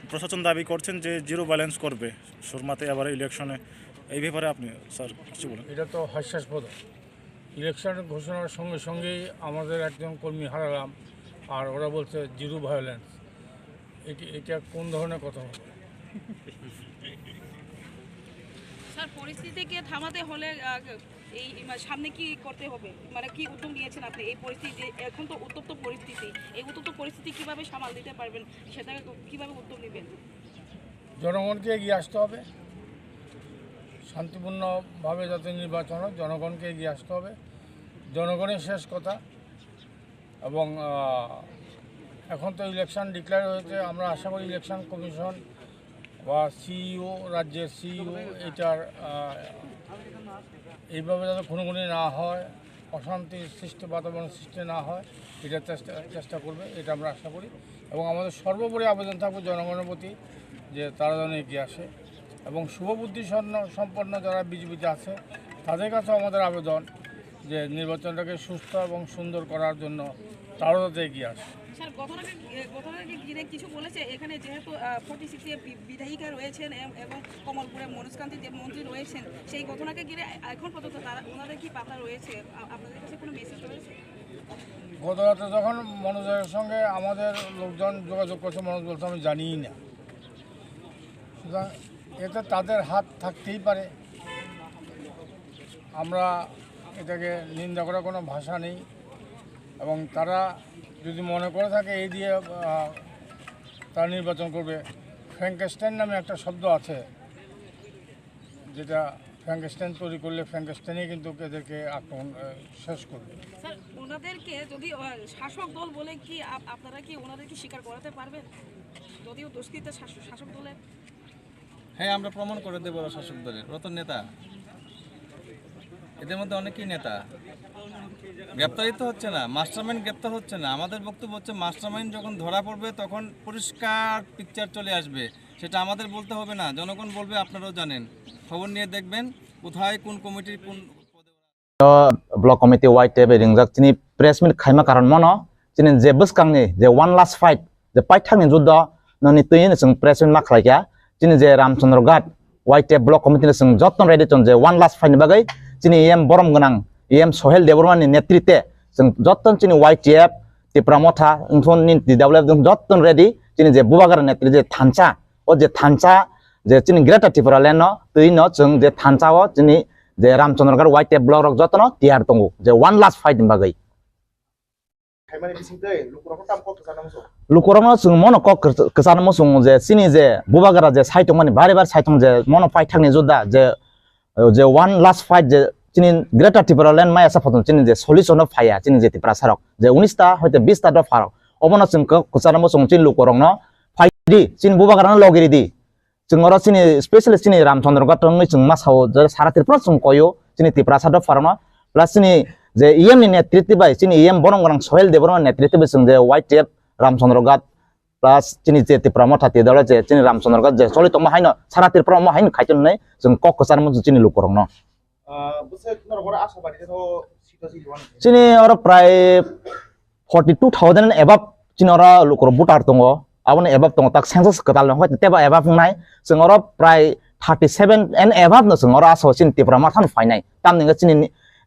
[SPEAKER 3] প্রশাসন দাবি করছেন যে জিরো ব্যালেন্স করবে সুরমাতে এবারে ইলেকশনে, এই ব্যাপারে আপনি স্যার কিছু বলেন?
[SPEAKER 10] এটা তো হাস্যাস্পদ। ইলেকশন ঘোষণার সঙ্গে সঙ্গেই আমাদের একজন কর্মী হারালাম, আর ওরা বলছে জিরো ভায়োলেন্স। এটা কোন ধরনের কথা হবে?
[SPEAKER 11] স্যার, পরিস্থিতিকে থামাতে হলে এই সামনে কি করতে হবে, মানে কি উদ্যোগ নিয়েছেন আপনি? এই পরিস্থিতি, এখন তো উত্তপ্ত পরিস্থিতি, এই উত্তপ্ত পরিস্থিতি কিভাবে সামাল দিতে পারবেন, সেটা কিভাবে উদ্যোগ নেবেন?
[SPEAKER 10] জনগণকে এগিয়ে আসতে হবে, শান্তিপূর্ণভাবে যাতে নির্বাচন হয় জনগণকে এগিয়ে আসতে হবে। জনগণের শেষ কথা। এবং এখন তো ইলেকশন ডিক্লেয়ার হয়েছে, আমরা আশা করি ইলেকশন কমিশন বা সিইও, রাজ্যের সিইও এটার এইভাবে যাতে খুনোখুনি না হয়, অশান্তি সৃষ্টি, বাতাবরণ সৃষ্টি না হয়, এটার চেষ্টা করবে, এটা আমরা আশা করি। এবং আমাদের সর্বোপরি আবেদন থাকবে জনগণের প্রতি যে তারা যেন এগিয়ে আসে, এবং শুভবুদ্ধি সম্পন্ন যারা বিজেপিতে আছে তাদের কাছে আমাদের আবেদন যে নির্বাচনটাকে সুস্থ এবং সুন্দর করার জন্য তারাও যাতে এগিয়ে আসে।
[SPEAKER 11] স্যার, ঘটনাকে ঘিরে কিছু বলেছে এখানে, যেহেতু 46 বিধায়িকা রয়েছেন এবং কমলপুরে মনোজকান্তি দেব মন্ত্রী রয়েছেন, সেই ঘটনাকে ঘিরে এখন পর্যন্ত তারা ওনাদের কি পাতা রয়েছে? আপনাদের কাছে কোনো মেসেজ রয়েছে?
[SPEAKER 10] গত রাতে যখন মনোজের সঙ্গে আমাদের লোকজন যোগাযোগ করছে, মনোজ বলছে আমি জানিই না। সুতরাং এতে তাদের হাত থাকতেই পারে, আমরা এটাকে নিন্দা করার কোনো ভাষা নেই। এবং তারা যদি মনে করে থাকে এই দিয়ে তারা নির্বাচন করবে, ফ্র্যাঙ্কেস্টাইন নামে একটা শব্দ আছে, যেটা ফ্র্যাঙ্কেস্টাইন তৈরি করলে ফ্র্যাঙ্কেস্টাইনই কিন্তু এদেরকে আক্রমণ শেষ করবে।
[SPEAKER 11] স্যার, ওনাদেরকে যদি শাসক দল বলে কি আপনারা কি ওনাদেরকে স্বীকার করাতে পারবেন, যদিও দুষ্কৃত শাসক দলের?
[SPEAKER 1] হ্যাঁ, আমরা প্রমাণ করে দেবো ওরা শাসক দলের, ওরা তো নেতা, এদের মধ্যে অনেকেই নেতা। গ্রেপ্তারই তো হচ্ছে না, মাস্টারমাইন্ড গ্রেপ্তার হচ্ছে না। আমাদের বক্তব্য হচ্ছে মাস্টারমাইন্ড যখন ধরা পড়বে তখন পরিষ্কার পিকচার চলে আসবে, সেটা আমাদের বলতে হবে না, জনগণ বলবে। আপনারাও জানেন, খবর নিয়ে দেখবেন কোথায় কোন কমিটির কোন
[SPEAKER 12] ব্লক কমিটি वाइट टेब रिंजाक चिनी प्रेस मिट खाइमा कारण मनो चिनी जे बसकांनि जे वन लास्ट फाइट जे पाइथांनि जुद्ध ननि तैनि जों प्रेस मिट मा खालायया चिनी जे रामचंद्र घाट वाइट टेब ब्लक कमिटिनि जों जतन रेडी जों जे वन लास्ट फाइट नि बागै चिनी एम बरम गोनां एम सोहेल देबरमाननि नेतृत्वे जों जतन चिनी वाइट टेब तिप्रा मथा उनथनि डिडब्लिउ जों जतन रेडी चिनी जे बुबागार नेतृत्वे जे थानसा ओ जे थानसा जे चिनी ग्रेटर त्रिपुरा लेनो तैनो जों जे थानसाओ चिनी যে রামচন্দ্রগড় white tape block rok jotono tiar tongo je one last fight ni bagai
[SPEAKER 4] খাইমানি বিসিংতৈ লুকুরক তাম কত জানা মসো
[SPEAKER 12] lukorong sung mono kok kesan mo sung je sini je bubagara je saitong mani bare bare saitong je mono fight thangni joda je one last fight je chini greater tripura land maya sa photon chini je solution of fire chini je tripura sarok je 19 ta hoite 20 ta do farok obono sung kesan mo sung chin lukorong no fight di chin bubagara no logiri di jengoro chini specialist chini ramchandra tong sung masao je sara tripura sung koyo chini tripura sa do farok no plus chini je em ni netritwa bai chini em borong borong soil deborong netritwa sung je white tape Ramchandragarh plus চিনি যে ত্রিপুরা মঠা তে দলে যে চিনি রামচন্দ্রগড় যে চলি তো মাহাইনো সারা ত্রিপুরা মাহাইনো খাইতন নাই जों কক কসার মজ চিনি লুকরং ন
[SPEAKER 4] বসে নর বড় আশা বাড়ি তো সিটোসি দিওয়ান
[SPEAKER 12] চিনি আর প্রায় 42000 এবাব চিনি আর লুকর বুটার দङ আবনে এবাব দङ তাক সেন্সাস কতাল হয় তেবা এবাব নাই जों আর প্রায় 37 এন এবাব ন जों আর আশা চিনি ত্রিপুরা মাথান ফাইনাই তাম নিগা চিনি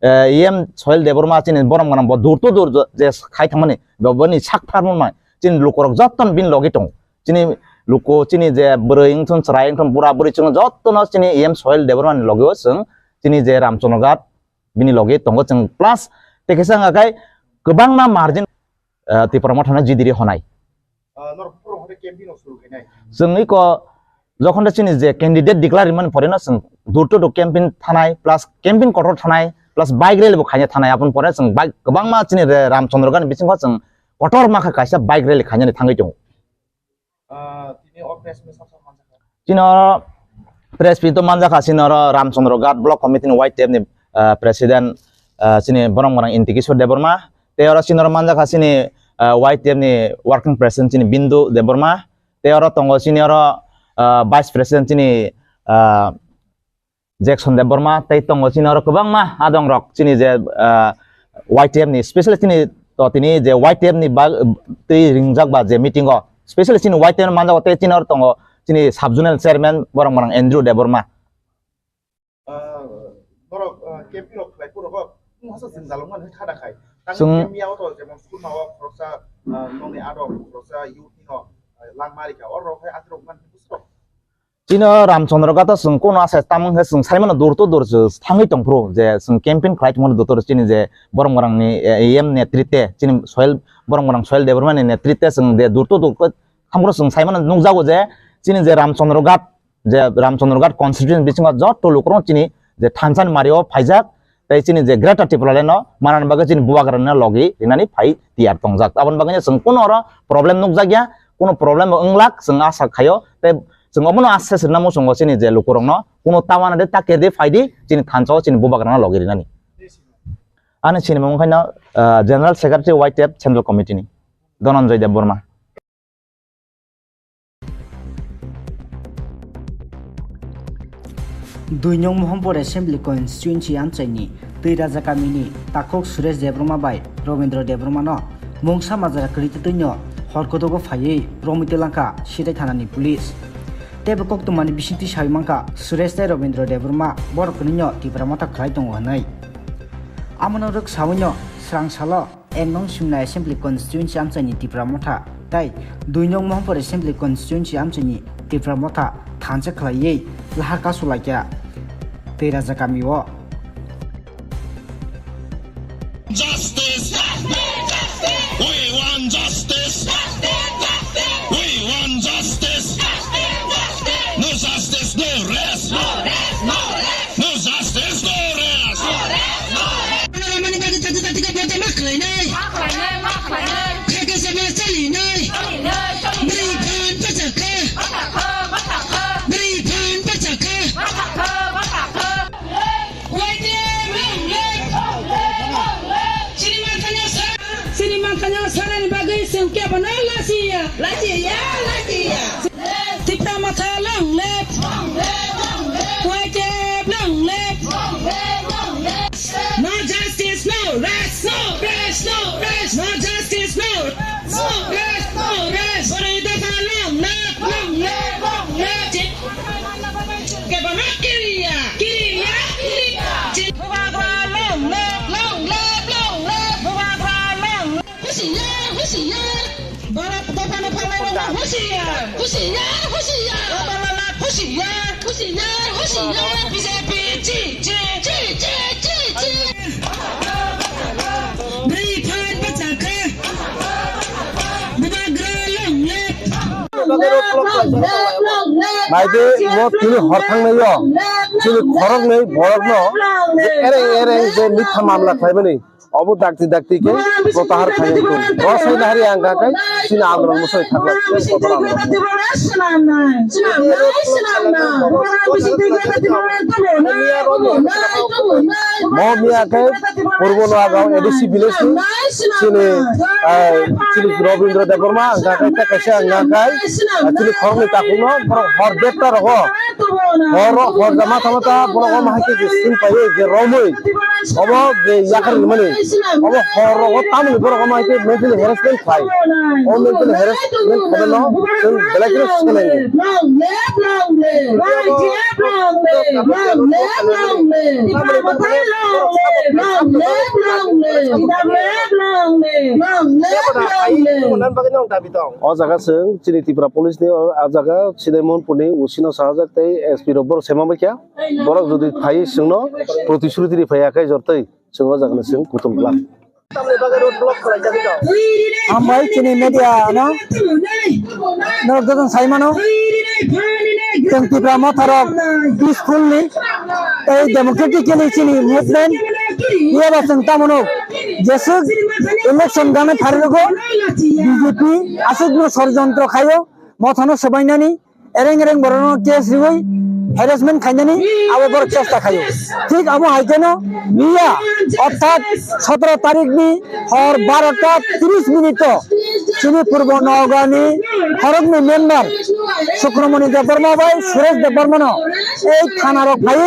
[SPEAKER 12] em soil deborma chini borong manam bo dur to dur je khai thamani boboni sak farmon mai chini lukorok joton bin logi tong chini luko chini je broing thon sraing thon bura buri chung jotono chini em soil deborma ni logi sung chini je ramchongat bini logi tongo chung plus tekesang akai gobang ma margin tipra mothana jidiri honai
[SPEAKER 4] নর পুরো হতে campaign শুরু খাইনাই
[SPEAKER 12] जोंनि को যখন চিনি যে candidate ডিক্লারমেন্ট পরে না जों दूर to campaign थानाय plus campaign कटर थानाय plus bike rally bo खाइने थानाय आपन परे जों बाइक गोबां मा चिनि रामचंद्रगढ़ बिसिंग जों कटर माखा कायसा बाइक rally खाइने थांगै दं
[SPEAKER 4] তিনি অপ্রেস মে সব মানজাকা
[SPEAKER 12] चिन प्रेस पितो मानजाखा चिन रामचंद्रगढ़ ब्लॉक कमिटी नि white tape नि प्रेसिडेंट चिनि बरं बरं इंटिकेश्वर देबर्मा तेरा चिन मानजाखा चिनि white tape नि वर्किंग प्रेसिडेंट चिनि बिंदु देबर्मा तेरा तंग चिनि भाइस प्रेसिडेंट चिनि Jackson Deborma tai tongo chini ro kobang ma adong rok chini je white tape ni specialist chini to tini je white tape ni bag tei ringjak ba je meeting go specialist chini white tape manja te chini ro tongo chini sub zonal chairman borong borong Andrew Deborma
[SPEAKER 4] বড় campaign of life পুরো মহাসা जों জালমান হে খাদা খাই তাং Miao তো যেমন school মাও ফরসা নংনি আদম ফরসা ইউথ নো langmarika or ro khai atrok man busro
[SPEAKER 12] Chino Ramchandragata जों कोनो आसा तामं हे जों साइमन दूर तो दूर थाङै दंफ्रो जे जों केम्पेन फ्लाइट मन दतर चिनि जे बरं बरंनि एम नेतृत्वे चिनि सॉइल बरं बरं सॉइल डेभलपमेन्ट नेतृत्वे जों दे दूर तो दूर थांग्रो जों साइमन नुजागो जे चिनि जे रामचंद्रगढ़ कन्स्टिट्युएन्सी बिसिङा जत लुक्रं चिनि जे थानसान मारियो फाइजाक तै चिनि जे ग्रेटर टिपलालेनो मानान बागे चिनि बुवागरना लगी रिनानि फाइ तियार तंजाक आबन बागे जों कोनो र प्रॉब्लम नुजागिया कोनो प्रॉब्लम अंगलाक जों आसा खायो तै जों अमनो आसेस नामो संग चिनि जे लुकुरंनो कोनो तावाना दे ताके दे फाइदि चिनि थानचो चिनि बुबागरना लगिरिनानि आने चिनि मंखायना general secretary white tape central कमिटिनि धनन्जय देबबर्मा
[SPEAKER 13] दुइनं महम्पुर एसेम्बली कन्स्टिट्युएन्सि आनचाइनि दैराजा गामिनि ताखक सुरेश देब्रमा बाय रवीन्द्र देब्रमानो मुंसा माजारा करिते दैनो हरकदगो फायै रमिते लांका सिदाय थानानि पुलिस तेबो कक्तमानि बिसिंति सायमांका सुरेश दे रवीन्द्र देब्रमा बरकनिनो तिब्रामाता खलाय दङ हनै आमनो रक सावनो स्रांसालो एनं सिमना एसेम्बली कन्स्टिट्युएन्सि आनचाइनि तिब्रामाता ताइ दुइनं महम्पुर एसेम्बली कन्स्टिट्युएन्सि आनचाइनि तिब्रामाता थानसे खलायै लाहाका सुलायया दैराजा गामियाव
[SPEAKER 14] Justice! We want justice! We want justice! No justice, no rest! No justice, no rest!
[SPEAKER 15] No justice, no rest, no rest, no rest. No justice, no rest, no rest. But it doesn't long live. Kebanok kiriya. Husiya.
[SPEAKER 4] বাইদে মো তিনি হরথাंनाय তিনি খরক নেই বরক ন এরে এরে যে মিথ্যা মামলা খাইবেনি of ডাক্তি ডাক্তিকে প্রত্যাহার খাইবেন তো রসাই লাহারি আঙ্গাকাই তিনি আন্দোলন মশাই থাকলা মো মিয়াকে পূর্ব নোয়াগাঁও এডিসি ভিলেজ তিনি তিনি রবীন্দ্র দেববর্মা আঙ্গাকাই কাছে আঙ্গাকাই তিনি খরনি তাকুনো হর দেবটা রহ হর হর জামা থামাতা বড় মাহাকে যে সিন পাইয়ে যে রমই অব যে ইয়াকার মানে অব হর তামিল বড় মাহাকে মেন্টাল হ্যারাসমেন্ট পাই ও মেন্টাল হ্যারাসমেন্ট হবে না তুমি বেলাকে শুনে o jaga seng chini Tripura police ni a jaga chidai monpur ni usino sahajak tei SP robor semamaikia borok jodi phai singno protisruti ri phaiakai jortai singo jagna sing kutum blak
[SPEAKER 16] ambai chini media no nogdon saimano teng Tripura motarok peacefully ei democratically chini movement ye baseng tamono jesuk election game tharego BJP আসুগ্ন ষড়যন্ত্র খায়ো মথনো সবাইনানি এরেং এরেং বরনো case রিগই harassment খাইনানি আবার বড় চেষ্টা খায়ো ঠিক আমো হাইকেনো মিয়া অর্থাৎ 17 তারিখ নি হর 12টা 30 মিনিট চিনি পূর্ব নওগাঁনি হরগনি মেম্বার শুক্রমণি দেববর্মা ভাই সুরেশ দেববর্মা এই থানার ভাই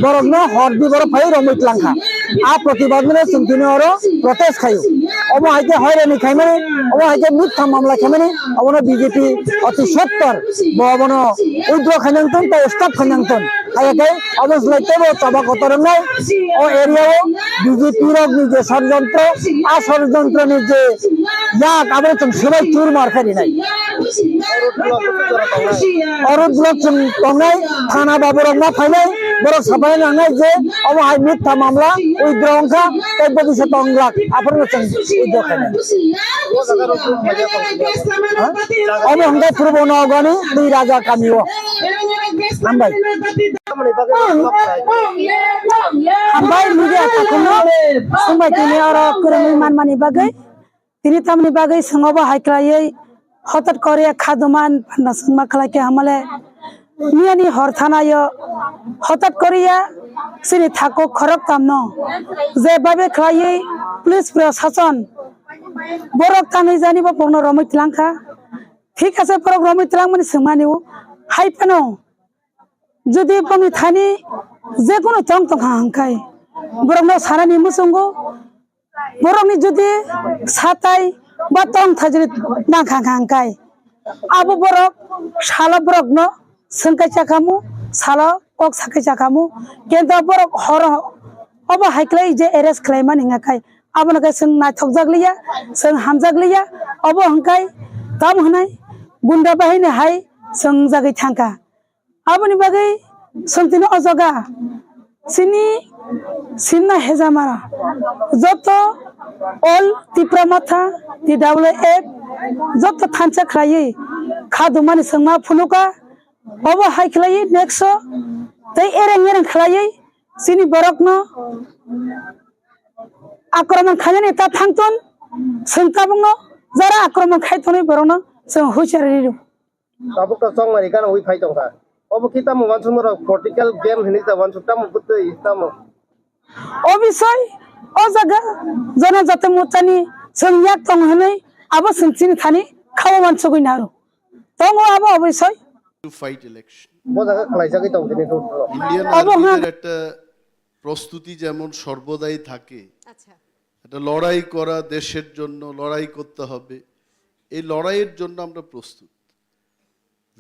[SPEAKER 16] বরগ্ন হর দি বড় ভাই রমিত লাঙ্কা আ প্রতিবাদ মানে চিন্তিনি ওর প্রটেস্ট খায়ো অব হাইকে হয়রানি খাইমানি অব হাইকে মিথ্যা মামলা খাইমানি অবনো বিজেপি অতি সত্তর ববনো উদ্র খাইনাংতন তো স্টাফ খাইনাংতন হাইকে অবস লাইতে বো তবা কতরঙ্গাই ও এরিয়াও বিজেপি র যে ষড়যন্ত্র আ ষড়যন্ত্র নি যে ইয়াক আবার তুমি সবাই চুর মার খারি নাই অরুদ ব্লক তংনাই থানা বাবুরঙ্গা ফাইনাই বড় সবাই নাঙাই যে অব হাই মিথ্যা মামলা উদ্র অংকা এই বদিশে তংলাক আপন উদ্র খাইনাই অবে হংদা পূর্ব নওগাঁনি দুই রাজা কামিও আমবাই আমবাই মিডিয়া তাকুনো সুমাই তিনি আর কুরমি মানমানি বাগै তিনি তামনি বাগै সঙ্গবা হাইক্রাयै হঠাৎ করে খাদমান পান্না সুমা খালাকে আমালে মিয়ানি হরথানায় হঠাৎ করিয়া সিনি থাকো খরক তামনো যেভাবে খাইयै পুলিশ প্রশাসন বরক তানি জানিব পূর্ণ রমিত লাঙ্কা ঠিক আছে পরক রমিত লাং মানে সোমানিও হাইপেনো যদি পমি থানি যে কোনো চং তং হাংকাই বরক ন সারানি মুসঙ্গো বরকনি যদি সাতাই বা তং থাজরি নাং হাংকাই আবু বরক সালা বরক ন সংকাই চাকামু সালা কক সাকাই চাকামু কিন্তু বরক হর অব হাইক্লাই যে এরেস ক্লাইমান হিংকাই আবনকে সং নাইথক জাগলিয়া সং হামজাগলিয়া অব হংকাই তাম হনাই গুন্ডা বাহিনী হাই সং জাগै থাঙ্কা আবনি বাগै সন্তিনো অজগা সিনি সিনা হেজামারা যত অল ত্রিপুরা মাথা TWF যত থানচা খাইয়ে খাদুমানি সংমা ফুনুকা অব হাইক্লাই নেক্সট তাই এরেং এরেং খাইয়ে সিনি বরকন আক্রমণ খাইনি তা থাংতন সংতাবঙ্গ যারা আক্রমণ খাইতনি বরনা जों हुचारिरु
[SPEAKER 4] ताबुक सं मारि गाना उ फाइ दंखा अब किता म वानसुम र पोलिटिकल गेम हिनि त वानसुम बुद्धि इस्ताम
[SPEAKER 16] ओ विषय ओ जगा जना जते मुतानि जों याक दं हनै आबो संचिनि थानि खाव मानसुगैनारु दङ आबो अबयसय
[SPEAKER 17] टू फाइट इलेक्शन
[SPEAKER 4] ও জায়গা খলাইজাগै दं दिनै तो
[SPEAKER 17] ইন্ডিয়ান আর্মির একটা প্রস্তুতি যেমন সর্বদাই থাকে আচ্ছা এটা লড়াই করা দেশের জন্য লড়াই করতে হবে এই লড়াইয়ের জন্য আমরা প্রস্তুত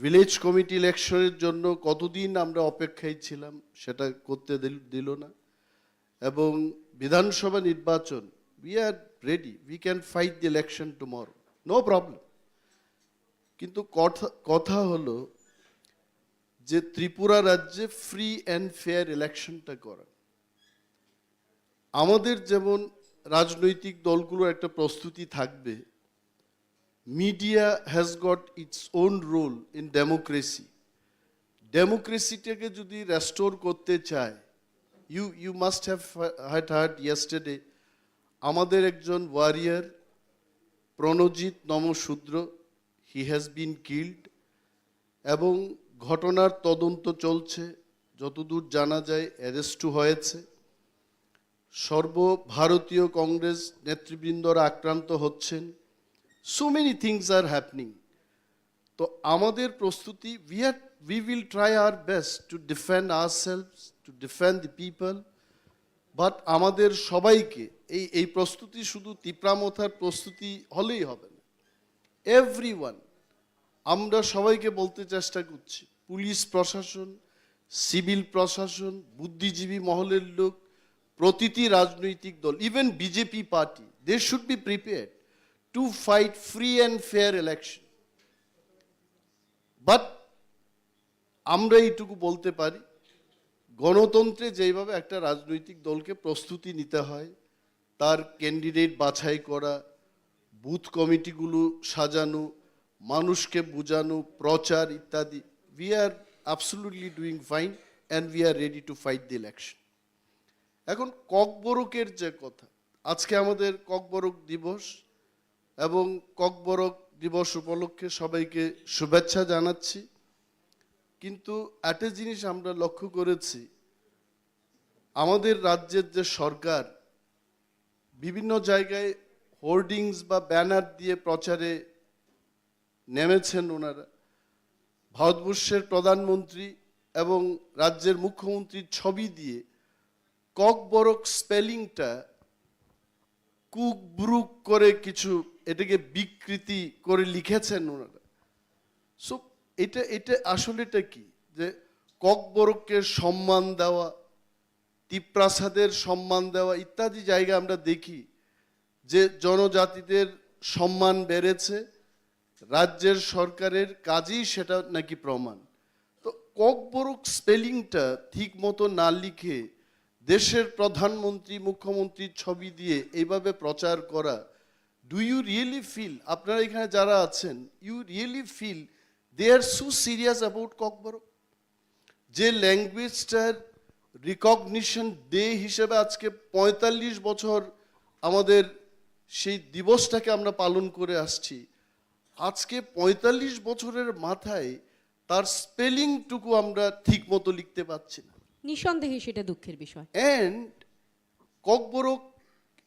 [SPEAKER 17] ভিলেজ কমিটি ইলেকশনের জন্য কতদিন আমরা অপেক্ষায় ছিলাম সেটা করতে দিল না এবং বিধানসভা নির্বাচন we are ready we can fight the election tomorrow no problem কিন্তু কথা হলো যে ত্রিপুরা রাজ্যে ফ্রি অ্যান্ড ফেয়ার ইলেকশনটা করা। আমাদের যেমন রাজনৈতিক দলগুলোর একটা প্রস্তুতি থাকবে, media has got its own role in democracy. ডেমোক্রেসিটাকে যদি রেস্টোর করতে চায়, you must have heard yesterday আমাদের একজন warrior Pranajit Namasudra, he has been killed, এবং ঘটনার তদন্ত চলছে, যতদূর জানা যায় অ্যারেস্টও হয়েছে। সর্বভারতীয় কংগ্রেস নেতৃবৃন্দরা আক্রান্ত হচ্ছেন। So many things are happening. তো আমাদের প্রস্তুতি, we will try our best to defend ourselves, to defend the people, but আমাদের সবাইকে এই প্রস্তুতি শুধু তিপ্রামথার প্রস্তুতি হলেই হবে না। এভরিওয়ান, আমরা সবাইকে বলতে চেষ্টা করছি, পুলিশ প্রশাসন, সিভিল প্রশাসন, বুদ্ধিজীবী মহলের লোক, প্রতিটি রাজনৈতিক দল, even BJP party, they should be prepared to fight free and fair election. But আমরা এইটুকু বলতে পারি, গণতন্ত্রে যেইভাবে একটা রাজনৈতিক দলকে প্রস্তুতি নিতে হয়, তার ক্যান্ডিডেট বাছাই করা, বুথ কমিটিগুলো সাজানো, মানুষকে বোঝানো, প্রচার ইত্যাদি, we are absolutely doing fine and we are ready to fight the election. এখন ককবরকের যে কথা, আজকে আমাদের ককবরক দিবস, এবং ককবরক দিবস উপলক্ষে সবাইকে শুভেচ্ছা জানাচ্ছি। কিন্তু একটা জিনিস আমরা লক্ষ্য করেছি, আমাদের রাজ্যের যে সরকার বিভিন্ন জায়গায় হোর্ডিংস বা ব্যানার দিয়ে প্রচারে নেমেছেন ওনারা। ভারতবর্ষের প্রধানমন্ত্রী এবং রাজ্যের মুখ্যমন্ত্রীর ছবি দিয়ে ককবরক স্পেলিংটা কুকব্রুক করে কিছু এটাকে বিকৃতি করে লিখেছেন ওনারা। সো এটা আসলেটা কি, যে ককবরককে সম্মান দেওয়া, তিপ্রাসাদের সম্মান দেওয়া ইত্যাদি জায়গা আমরা দেখি যে জনজাতিদের সম্মান বেড়েছে, রাজ্যের সরকারের কাজেই সেটা নাকি প্রমাণ। তো ককবরক স্পেলিংটা ঠিক মতো না লিখে দেশের প্রধানমন্ত্রী মুখ্যমন্ত্রীর ছবি দিয়ে এইভাবে প্রচার করা, ডু ইউ রিয়েলি ফিল, আপনারা এখানে যারা আছেন, you really feel they are so serious about Kokborok? যে ল্যাঙ্গুয়েজটার রিকগনিশন ডে হিসেবে আজকে 45 বছর আমাদের সেই দিবসটাকে আমরা পালন করে আসছি, আজকে 45 বছরের মাথায় তার স্পেলিংটুকু আমরা ঠিক মতো লিখতে পারছি না।
[SPEAKER 18] নিঃসন্দেহে সেটা দুঃখের বিষয়।
[SPEAKER 17] অ্যান্ড ককবরক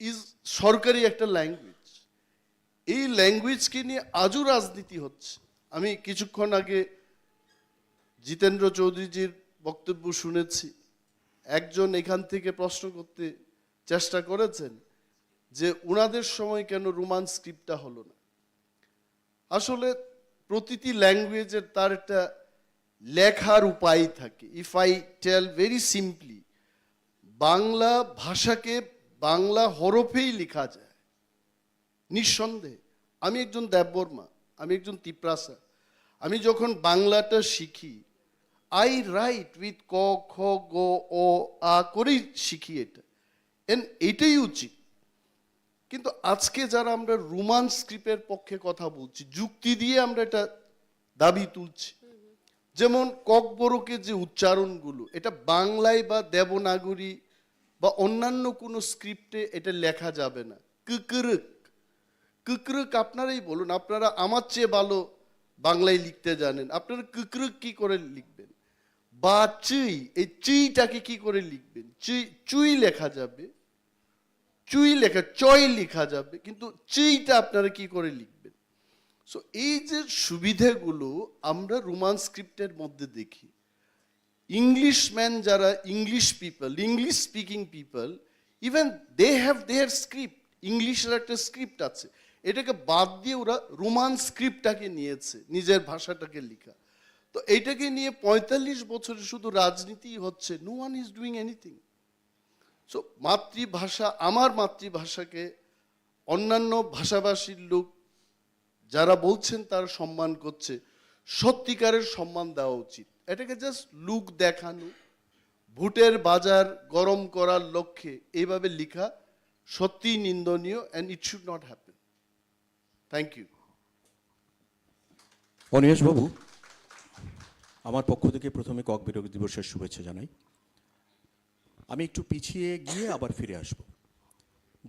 [SPEAKER 17] ইজ সরকারি একটা ল্যাঙ্গুয়েজ। এই ল্যাঙ্গুয়েজকে নিয়ে আজও রাজনীতি হচ্ছে। আমি কিছুক্ষণ আগে জিতেন্দ্র চৌধুরীজির বক্তব্য শুনেছি, একজন এখান থেকে প্রশ্ন করতে চেষ্টা করেছেন যে ওনাদের সময় কেন রোমান স্ক্রিপ্টটা হলো না। আসলে প্রতিটি ল্যাঙ্গুয়েজের তার একটা লেখার উপায় থাকে। If I tell very simply, Bangla ভাষাকে বাংলা হরফেই লেখা যায় নিঃসন্দেহে। আমি একজন দেববর্মা, আমি একজন তিপ্রাসা, আমি যখন বাংলাটা শিখি, আই রাইট উইথ ক খ গ অ আ করেই শিখি এটা, এটাই উচিত। কিন্তু আজকে যারা আমরা রোমান স্ক্রিপ্টের পক্ষে কথা বলছি, যুক্তি দিয়ে আমরা এটা দাবি তুলছি, যেমন ককবরকের যে উচ্চারণগুলো, এটা বাংলায় বা দেবনাগরী বা অন্যান্য কোনো স্ক্রিপ্টে এটা লেখা যাবে না। কুকরুক, কুকরুক আপনারাই বলুন, আপনারা আমার চেয়ে ভালো বাংলায় লিখতে জানেন, আপনারা কুকরুক কি করে লিখবেন? বা চুই, এই চুইটাকে কি করে লিখবেন? চুই লেখা যাবে, চুই লেখা, চয় লেখা যাবে, কিন্তু চুইটা আপনারা কি করে লিখবেন? সো এই যে সুবিধাগুলো আমরা রোমান স্ক্রিপ্টের মধ্যে দেখি। ইংলিশম্যান যারা, English people, English speaking people, even they have their script, ইংলিশের একটা স্ক্রিপ্ট আছে, এটাকে বাদ দিয়ে ওরা রোমান স্ক্রিপ্টটাকে নিয়েছে নিজের ভাষাটাকে লেখা। তো এইটাকে নিয়ে 45 বছরে শুধু রাজনীতি হচ্ছে, no one is doing anything. So মাতৃভাষা, আমার মাতৃভাষাকে অন্যান্য ভাষাভাষীর লোক যারা বলছেন তারা সম্মান করছে, সত্যিকারের সম্মান দেওয়া উচিত। এটাকে জাস্ট লুক দেখানো, ভোটের বাজার গরম করার লক্ষ্যে এইভাবে লেখা সত্যিই নিন্দনীয়, and it should not happen. Thank you.
[SPEAKER 19] Animesh babu, আমার পক্ষ থেকে প্রথমে কক বিরোধী দিবসের শুভেচ্ছা জানাই। আমি একটু পিছিয়ে গিয়ে আবার ফিরে আসব।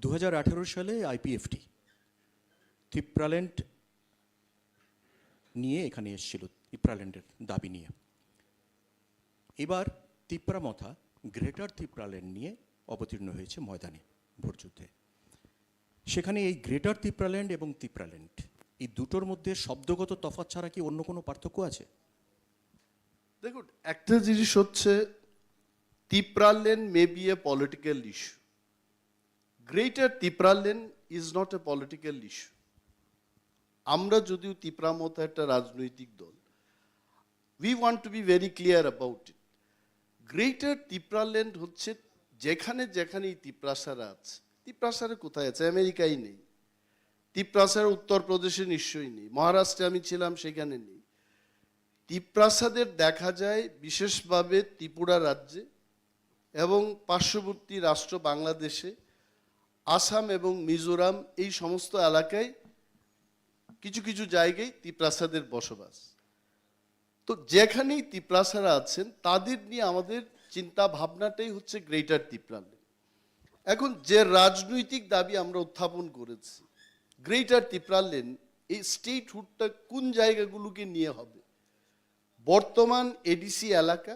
[SPEAKER 19] 2018 সালে আইপিএফটি তিপ্রাল্যান্ড নিয়ে এখানে এসেছিল, তিপ্রাল্যান্ডের দাবি নিয়ে। এবার তিপ্রামথা গ্রেটার তিপ্রাল্যান্ড নিয়ে অবতীর্ণ হয়েছে ময়দানে ভোটযুদ্ধে। সেখানে এই গ্রেটার তিপ্রাল্যান্ড এবং তিপ্রাল্যান্ড এই দুটোর মধ্যে শব্দগত তফাৎ ছাড়া কি অন্য কোনো পার্থক্য আছে?
[SPEAKER 17] দেখুন, একটা জিনিস হচ্ছে Tipraland may B a political issue, greater Tipraland is not a political issue. আমরা যদিও তিপ্রামথা একটা রাজনৈতিক দল, we want to be very clear about it. Greater Tipraland হচ্ছে যেখানে যেখানে এই তিপ্রাসারা আছে। তিপ্রাসারা কোথায় আছে? আমেরিকায় নেই। তিপ্রাসারা উত্তরপ্রদেশে নিশ্চয়ই নেই, মহারাষ্ট্রে আমি ছিলাম সেখানে নেই। তিপ্রাসাদের দেখা যায় বিশেষভাবে ত্রিপুরা রাজ্যে এবং পার্শ্ববর্তী রাষ্ট্র বাংলাদেশে, আসাম এবং মিজোরাম, এই সমস্ত এলাকায় কিছু কিছু জায়গায় তিপ্রাসাদের বসবাস। তো যেখানেই তিপ্রাসারা আছেন তাদের নিয়ে আমাদের চিন্তা ভাবনাটাই হচ্ছে গ্রেটার তিপ্রাল্যান্ড। এখন যে রাজনৈতিক দাবি আমরা উত্থাপন করেছি, গ্রেটার তিপ্রাল্যান্ড এই স্টেটহুডটা কোন জায়গাগুলোকে নিয়ে হবে, বর্তমান এডিসি এলাকা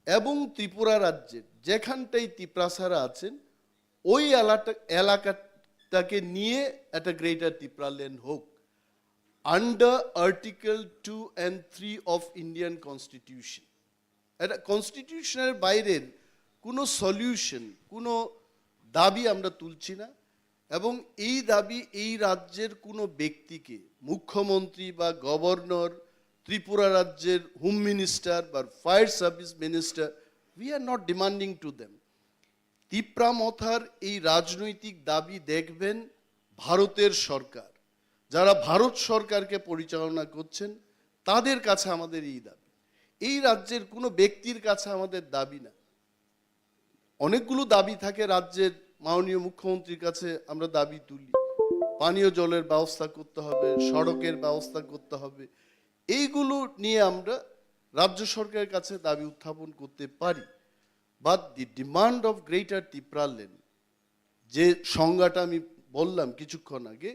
[SPEAKER 17] এবং ত্রিপুরা রাজ্যের যেখানটাই তিপ্রাসারা আছেন ওই এলাকাটাকে নিয়ে একটা গ্রেটার তিপ্রাল্যান্ড হোক, under article 2 and 3 of Indian constitution. এটা কনস্টিটিউশনের বাইরের কোনো সলিউশন, কোনো দাবি আমরা তুলছি না। এবং এই দাবি এই রাজ্যের কোনো ব্যক্তিকে, মুখ্যমন্ত্রী বা গভর্নর, ত্রিপুরা রাজ্যের হোম মিনিস্টার বা fire service minister, we are not demanding to them. তিপ্রামথার এই রাজনৈতিক দাবি দেখবেন ভারতের সরকার, যারা ভারত সরকারকে পরিচালনা করছেন তাদের কাছে আমাদের এই দাবি। এই রাজ্যের কোনো ব্যক্তির কাছে আমাদের দাবি না। অনেকগুলো দাবি থাকে রাজ্যের, মাননীয় মুখ্যমন্ত্রীর কাছে আমরা দাবি তুলি, পানীয় জলের ব্যবস্থা করতে হবে, সড়কের ব্যবস্থা করতে হবে, এইগুলো নিয়ে আমরা রাজ্য সরকারের কাছে দাবি উত্থাপন করতে পারি। But the demand of greater Tipraland, যে সংজ্ঞাটা আমি বললাম কিছুক্ষণ আগে,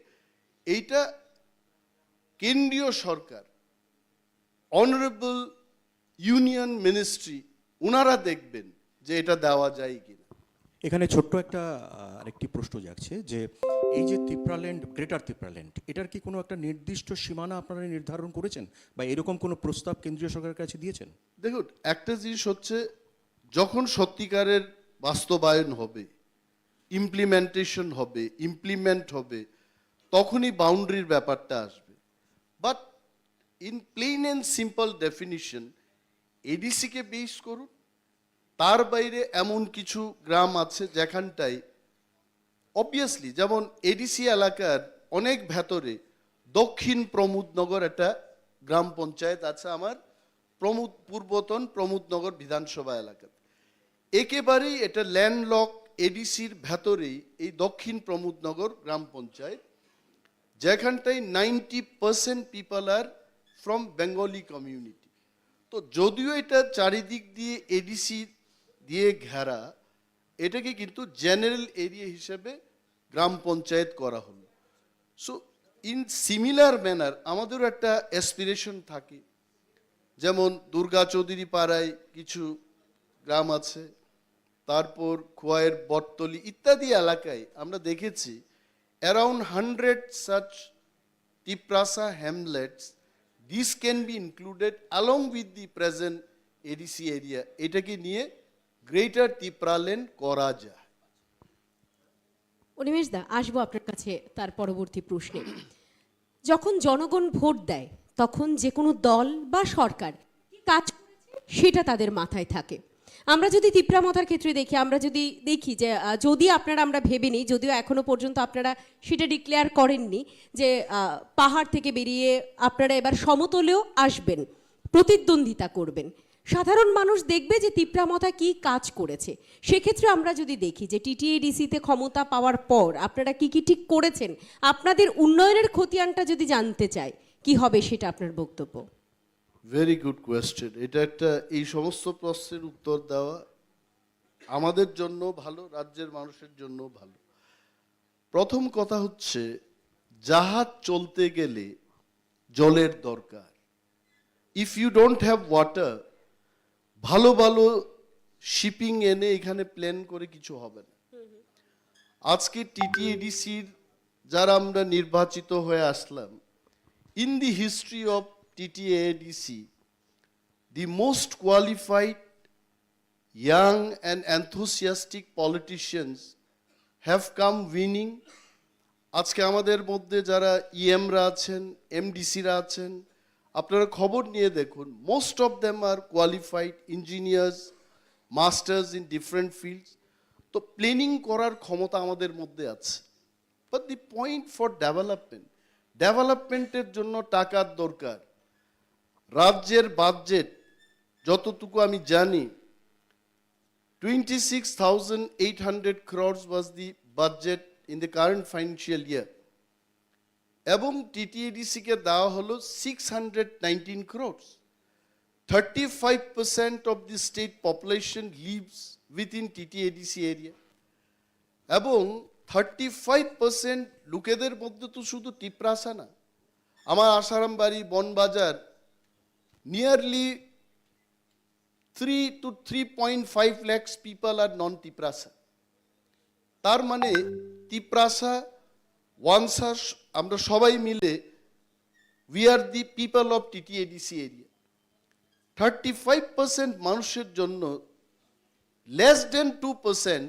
[SPEAKER 17] এইটা কেন্দ্রীয় সরকার, অনারেবল ইউনিয়ন মিনিস্ট্রি, ওনারা দেখবেন যে এটা দেওয়া যায় কিনা।
[SPEAKER 19] এখানে ছোট্ট একটা আরেকটি প্রশ্ন জাগছে যে এই যে তিপ্রাল্যান্ড, গ্রেটার তিপ্রাল্যান্ড, এটার কি কোনো একটা নির্দিষ্ট সীমানা আপনারা নির্ধারণ করেছেন বা এরকম কোনো প্রস্তাব কেন্দ্রীয় সরকারের কাছে দিয়েছেন?
[SPEAKER 17] দেখুন, একটা জিনিস হচ্ছে যখন সত্যিকারের বাস্তবায়ন হবে, ইমপ্লিমেন্টেশন হবে, ইমপ্লিমেন্ট হবে, তখনই বাউন্ডারির ব্যাপারটা আসবে। But in plain and simple definition, এডিসিকে বেস করুন, তার বাইরে এমন কিছু গ্রাম আছে যেখানটায় অবভিয়াসলি, যেমন এডিসি এলাকার অনেক ভেতরে দক্ষিণ প্রমোদনগর একটা গ্রাম পঞ্চায়েত আছে আমার পূর্বতন প্রমোদনগর বিধানসভা এলাকাতে। একেবারেই এটা ল্যান্ডলক এডিসির ভেতরেই এই দক্ষিণ প্রমোদনগর গ্রাম পঞ্চায়েত, যেখানটায় 90% people are from Bengali community. তো যদিও এটা চারিদিক দিয়ে এডিসি দিয়ে ঘেরা, এটাকে কিন্তু জেনারেল এরিয়া হিসেবে গ্রাম পঞ্চায়েত করা হলো। সো ইন সিমিলার ম্যানার আমাদেরও একটা অ্যাসপিরেশন থাকে, যেমন দুর্গা চৌধুরী পাড়ায় কিছু গ্রাম আছে, তারপর খোয়াইয়ের বটতলি ইত্যাদি এলাকায় আমরা দেখেছি around 100 such Tiprasa hamlets. These can be included along with the present ADC area. এটাকে নিয়ে গ্রেটার তিপ্রাল্যান্ড করা যায়।
[SPEAKER 18] অনিমেষ দা, আসবো আপনার কাছে তার পরবর্তী প্রশ্নে। যখন জনগণ ভোট দেয় তখন যে কোনো দল বা সরকার কি কাজ করেছে সেটা তাদের মাথায় থাকে। আমরা যদি তিপ্রামথার ক্ষেত্রে দেখি, আমরা যদি দেখি যে যদি আপনারা, আমরা ভেবে নিই, যদিও এখনো পর্যন্ত আপনারা সেটা ডিক্লেয়ার করেননি যে পাহাড় থেকে বেরিয়ে আপনারা এবার সমতলেও আসবেন, প্রতিদ্বন্দ্বিতা করবেন, সাধারণ মানুষ দেখবে যে তিপ্রামথা কি কাজ করেছে। সেক্ষেত্রে আমরা যদি দেখি যে টিটিএডিসিতে ক্ষমতা পাওয়ার পর আপনারা কি কি ঠিক করেছেন, আপনাদের উন্নয়নের খতিয়ানটা যদি জানতে চাই, কি হবে সেটা আপনার বক্তব্য?
[SPEAKER 17] Very good question. এটা একটা, এই সমস্ত প্রশ্নের উত্তর দেওয়া আমাদের জন্য ভালো, রাজ্যের মানুষের জন্য ভালো। প্রথম কথা হচ্ছে, জাহাজ চলতে গেলে জলের দরকার। If you don't have water, ভালো ভালো শিপিং এনে এখানে প্ল্যান করে কিছু হবে না। আজকে টিটিএডিসির যারা আমরা নির্বাচিত হয়ে আসলাম, in the history of TTADC, the most qualified, young and enthusiastic politicians have come winning. আজকে আমাদের মধ্যে যারা ইএমরা আছেন, এমডিসিরা আছেন, আপনারা খবর নিয়ে দেখুন, most of them are qualified engineers, masters in different fields. তো প্ল্যানিং করার ক্ষমতা আমাদের মধ্যে আছে। But the point for ডেভেলপমেন্টের জন্য টাকার দরকার। রাজ্যের বাজেট যতটুকু আমি জানি, 26,800 crores was the budget in the current financial year, এবং টিটিএডিসি কে দেওয়া হলো 619 crores. 35% of the state population lives within TTADC area, এবং 35% লোকেদের মধ্যে তো শুধু টিপ্রাসা না, আমার আসারাম বাড়ি, বনবাজার, nearly 3 to 3.5 lakhs people are non-Tiprasa. তার মানে তিপ্রাসা, ওয়ানসা, আমরা সবাই মিলে we are the people of TTADC area. 35% মানুষের জন্য less than 2%,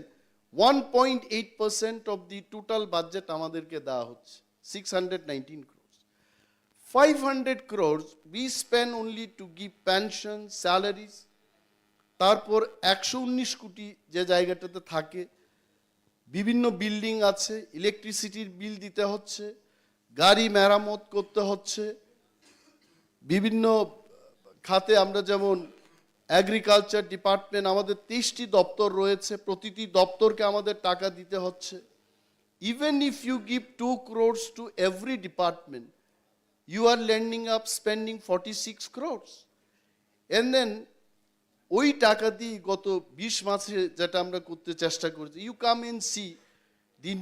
[SPEAKER 17] 1.8% of the total budget আমাদেরকে দেওয়া হচ্ছে, 619 crores. 500 crores we spend only to give pension, salaries. তারপর 119 কোটি যে জায়গাটাতে থাকে, বিভিন্ন বিল্ডিং আছে, ইলেকট্রিসিটির বিল দিতে হচ্ছে, গাড়ি মেরামত করতে হচ্ছে, বিভিন্ন খাতে আমরা যেমন এগ্রিকালচার ডিপার্টমেন্ট, আমাদের 23টি দপ্তর রয়েছে, প্রতিটি দপ্তরকে আমাদের টাকা দিতে হচ্ছে। Even if you give 2 crores to every department, you are ending up spending 46 crores. And then ওই টাকা দিয়ে গত 20 মাসে যেটা আমরা করতে চেষ্টা করেছি, ইউ কাম এন্ড সি